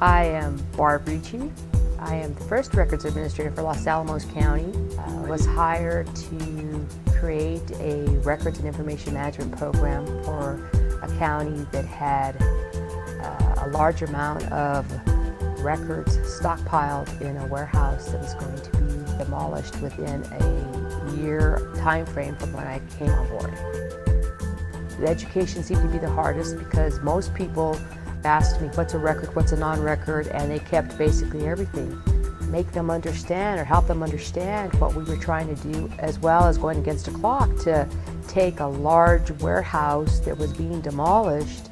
I am Barb Ricci. I am the first records administrator for Los Alamos County. I was hired to create a records and information management program for a county that had a large amount of records stockpiled in a warehouse that was going to be demolished within a year time frame from when I came on board. The education seemed to be the hardest because most people asked me, what's a record, what's a non-record, and they kept basically everything. Make them understand or help them understand what we were trying to do, as well as going against a clock to take a large warehouse that was being demolished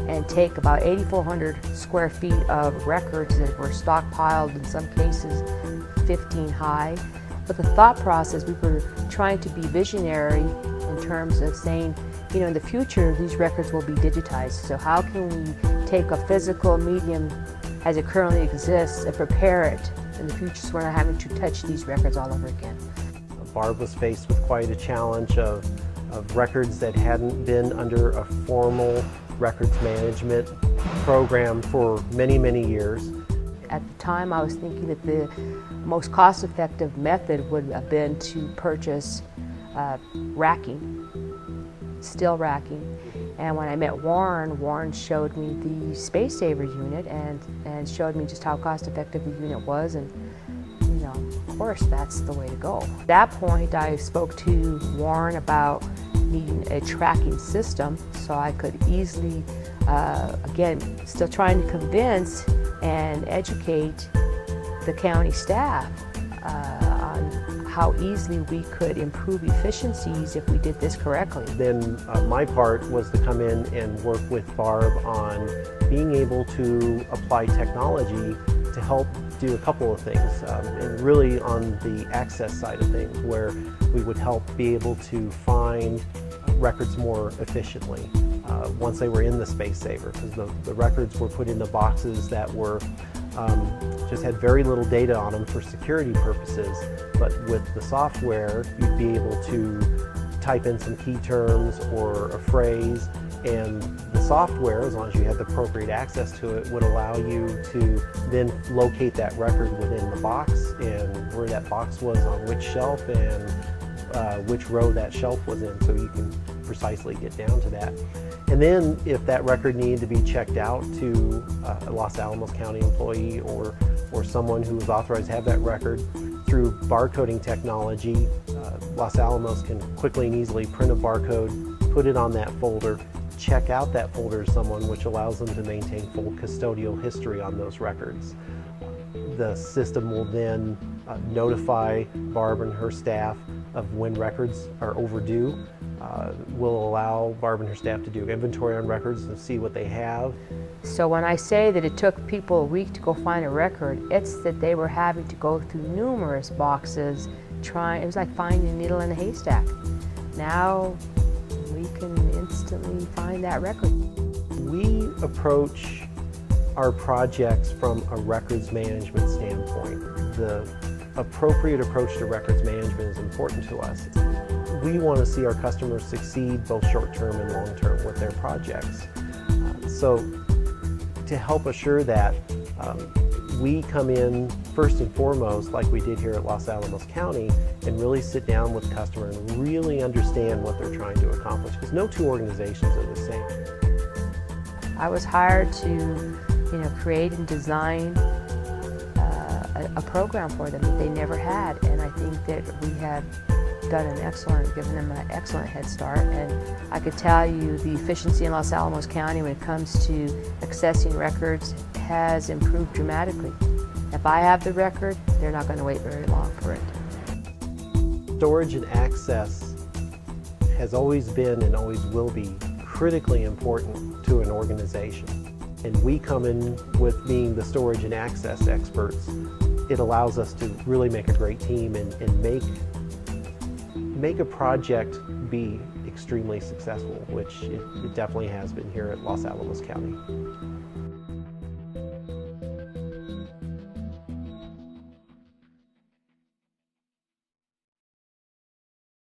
and take about 8,400 square feet of records that were stockpiled, in some cases 15 high. But the thought process, we were trying to be visionary in terms of saying, you know, in the future these records will be digitized. So how can we take a physical medium as it currently exists and prepare it in the future so we're not having to touch these records all over again. Barb was faced with quite a challenge of records that hadn't been under a formal records management program for many, many years. At the time I was thinking that the most cost-effective method would have been to purchase racking, steel racking. And when I met Warren showed me the Space Saver unit and showed me just how cost-effective the unit was, and you know, of course that's the way to go. At that point I spoke to Warren about needing a tracking system so I could easily, again, still trying to convince and educate the county staff on how easily we could improve efficiencies if we did this correctly. Then my part was to come in and work with Barb on being able to apply technology to help do a couple of things, and really on the access side of things, where we would help be able to find records more efficiently once they were in the Space Saver, because the records were put into boxes that were just had very little data on them for security purposes. But with the software, you'd be able to type in some key terms or a phrase, and the software, as long as you had the appropriate access to it, would allow you to then locate that record within the box and where that box was on which shelf and which row that shelf was in, so you can precisely get down to that. And then if that record needed to be checked out to a Los Alamos County employee or someone who was authorized to have that record, through barcoding technology, Los Alamos can quickly and easily print a barcode, put it on that folder, check out that folder to someone, which allows them to maintain full custodial history on those records. The system will then notify Barb and her staff of when records are overdue. Will allow Barb and her staff to do inventory on records and see what they have. So when I say that it took people a week to go find a record, it's that they were having to go through numerous boxes it was like finding a needle in a haystack. Now we can instantly find that record. We approach our projects from a records management standpoint. The appropriate approach to records management is important to us. We want to see our customers succeed both short-term and long-term with their projects. So to help assure that, we come in first and foremost, like we did here at Los Alamos County, and really sit down with the customer and really understand what they're trying to accomplish, because no two organizations are the same. I was hired to, create and design a program for them that they never had, and I think that we have given them an excellent head start. And I could tell you the efficiency in Los Alamos County when it comes to accessing records has improved dramatically. If I have the record, they're not going to wait very long for it. Storage and access has always been and always will be critically important to an organization. And we come in with being the storage and access experts. It allows us to really make a great team and make a project be extremely successful, which it definitely has been here at Los Alamos County.